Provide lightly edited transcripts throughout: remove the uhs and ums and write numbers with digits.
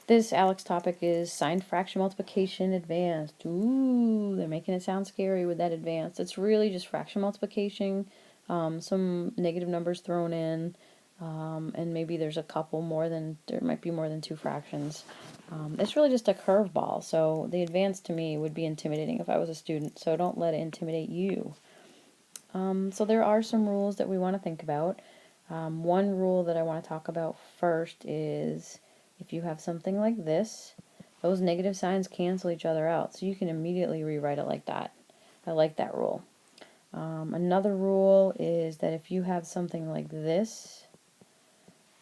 This Alex topic is signed fraction multiplication advanced. Ooh, they're making it sound scary with that advanced. It's really just fraction multiplication, some negative numbers thrown in, and maybe there's a couple more than, there might be more than two fractions. It's really just a curveball, so the advanced to me would be intimidating if I was a student, so don't let it intimidate you. So there are some rules that we want to think about. One rule that I want to talk about first is if you have something like this, those negative signs cancel each other out, so you can immediately rewrite it like that. I like that rule. Another rule is that if you have something like this,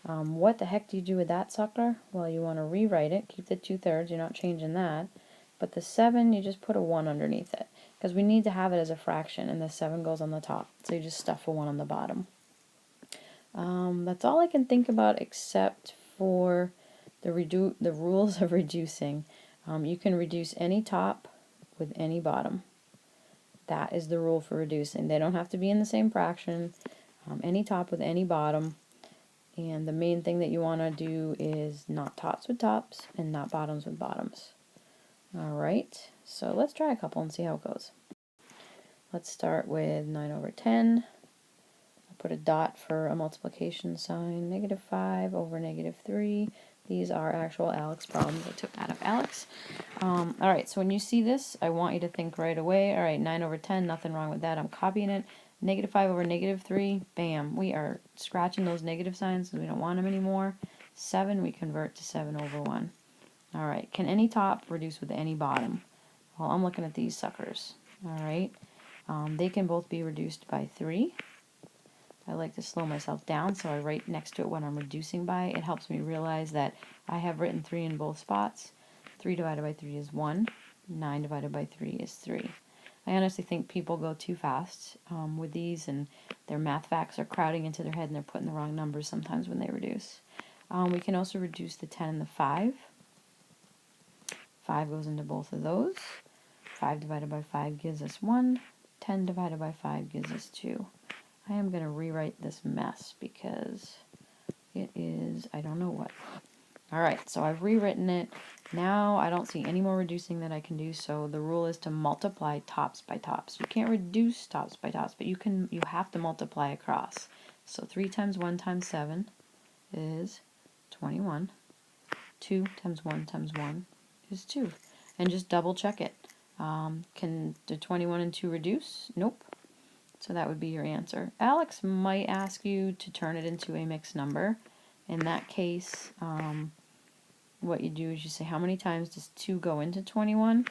what the heck do you do with that sucker? Well, you want to rewrite it, keep the 2/3, you're not changing that, but the 7, you just put a 1 underneath it, because we need to have it as a fraction, and the 7 goes on the top, so you just stuff a 1 on the bottom. That's all I can think about except for the rules of reducing. You can reduce any top with any bottom. That is the rule for reducing. They don't have to be in the same fraction. Any top with any bottom. And the main thing that you want to do is not tops with tops and not bottoms with bottoms. Alright, so let's try a couple and see how it goes. Let's start with 9/10. Put a dot for a multiplication sign, -5 over -3. These are actual Alex problems. I took out of Alex. Alright, so when you see this, I want you to think right away. Alright, 9/10, nothing wrong with that. I'm copying it. -5 over -3, bam. We are scratching those negative signs because we don't want them anymore. 7, we convert to 7/1. Alright, can any top reduce with any bottom? Well, I'm looking at these suckers. Alright, they can both be reduced by 3. I like to slow myself down, so I write next to it what I'm reducing by. It helps me realize that I have written 3 in both spots. 3 divided by 3 is 1. 9 divided by 3 is 3. I honestly think people go too fast with these, and their math facts are crowding into their head, and they're putting the wrong numbers sometimes when they reduce. We can also reduce the 10 and the 5. 5 goes into both of those. 5 divided by 5 gives us 1. 10 divided by 5 gives us 2. I am going to rewrite this mess because it is, I don't know what. Alright, so I've rewritten it. Now I don't see any more reducing that I can do, so the rule is to multiply tops by tops. You can't reduce tops by tops, but you have to multiply across. So 3 times 1 times 7 is 21. 2 times 1 times 1 is 2. And just double check it. Can the 21 and 2 reduce? Nope. So that would be your answer. Alex might ask you to turn it into a mixed number. In that case, what you do is you say, how many times does 2 go into 21?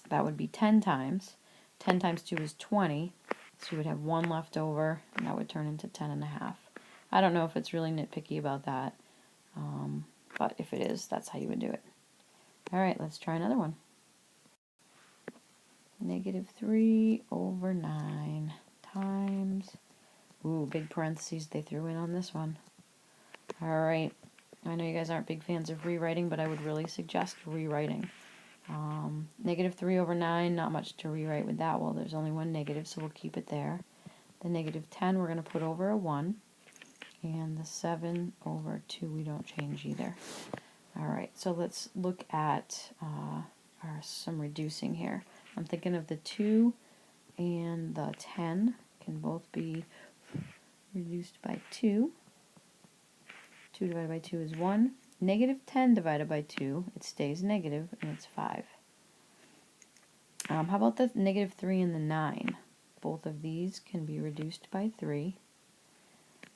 That would be 10 times. 10 times 2 is 20. So you would have 1 left over, and that would turn into 10.5. I don't know if it's really nitpicky about that, but if it is, that's how you would do it. Alright, let's try another one. -3/9 times, ooh, big parentheses they threw in on this one. Alright, I know you guys aren't big fans of rewriting, but I would really suggest rewriting. -3/9, not much to rewrite with that. Well, there's only one negative, so we'll keep it there. The -10 we're going to put over a 1, and the 7/2 we don't change either. Alright, so let's look at some reducing here. I'm thinking of the 2 and the 10 can both be reduced by 2. 2 divided by 2 is 1. -10 divided by 2, it stays negative, and it's 5. How about the -3 and the 9? Both of these can be reduced by 3.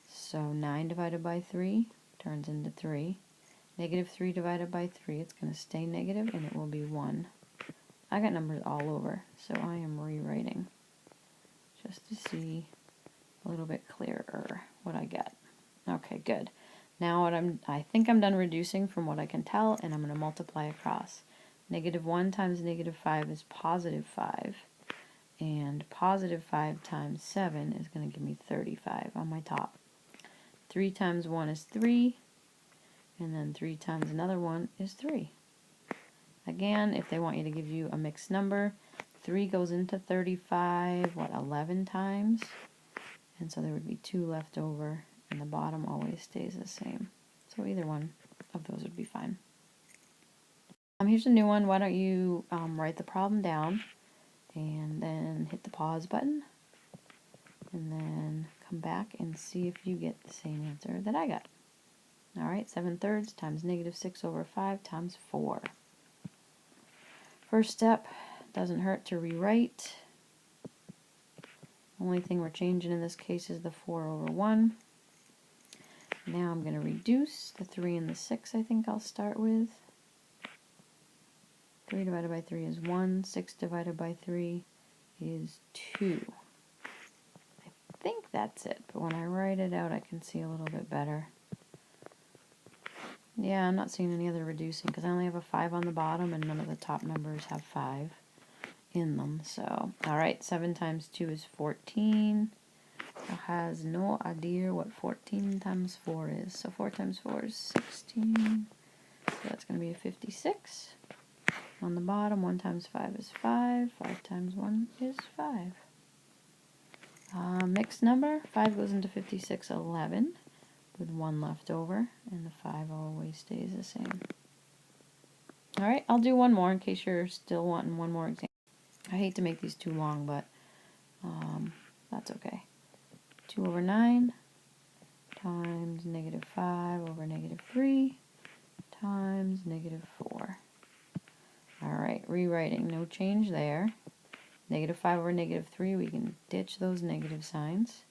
So 9 divided by 3 turns into 3. -3 divided by 3, it's going to stay negative, and it will be 1. I got numbers all over, so I am rewriting just to see a little bit clearer what I get. Okay, good. Now I think I'm done reducing from what I can tell, and I'm going to multiply across. -1 times -5 is +5, and +5 times 7 is going to give me 35 on my top. 3 times 1 is 3, and then 3 times another 1 is 3. Again, if they want you to give you a mixed number, 3 goes into 35, 11 times? And so there would be 2 left over, and the bottom always stays the same. So either one of those would be fine. Here's a new one. Why don't you write the problem down and then hit the pause button and then come back and see if you get the same answer that I got. All right, 7/3 times -6/5 times 4. First step, doesn't hurt to rewrite. Only thing we're changing in this case is the 4/1. Now I'm going to reduce the 3 and the 6, I think I'll start with. 3 divided by 3 is 1. 6 divided by 3 is 2. I think that's it, but when I write it out I can see a little bit better. Yeah, I'm not seeing any other reducing because I only have a 5 on the bottom and none of the top numbers have 5 in them. So, alright, 7 times 2 is 14. I has no idea what 14 times 4 is. So 4 times 4 is 16. So that's going to be a 56. On the bottom, 1 times 5 is 5. 5 times 1 is 5. Mixed number, 5 goes into 56, 11. With 1 left over, and the 5 always stays the same. Alright, I'll do one more in case you're still wanting one more example. I hate to make these too long, but that's okay. 2/9 times -5 over -3 times -4. Alright, rewriting, no change there. -5 over -3, we can ditch those negative signs.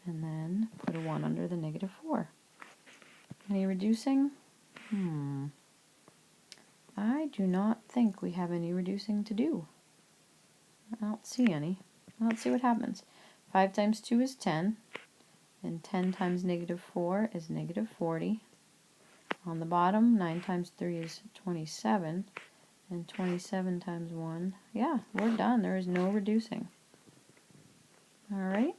And then put a 1 under the -4. Any reducing? I do not think we have any reducing to do. I don't see any. Let's see what happens. 5 times 2 is 10. And 10 times -4 is -40. On the bottom, 9 times 3 is 27. And 27 times 1, yeah, we're done. There is no reducing. Alright.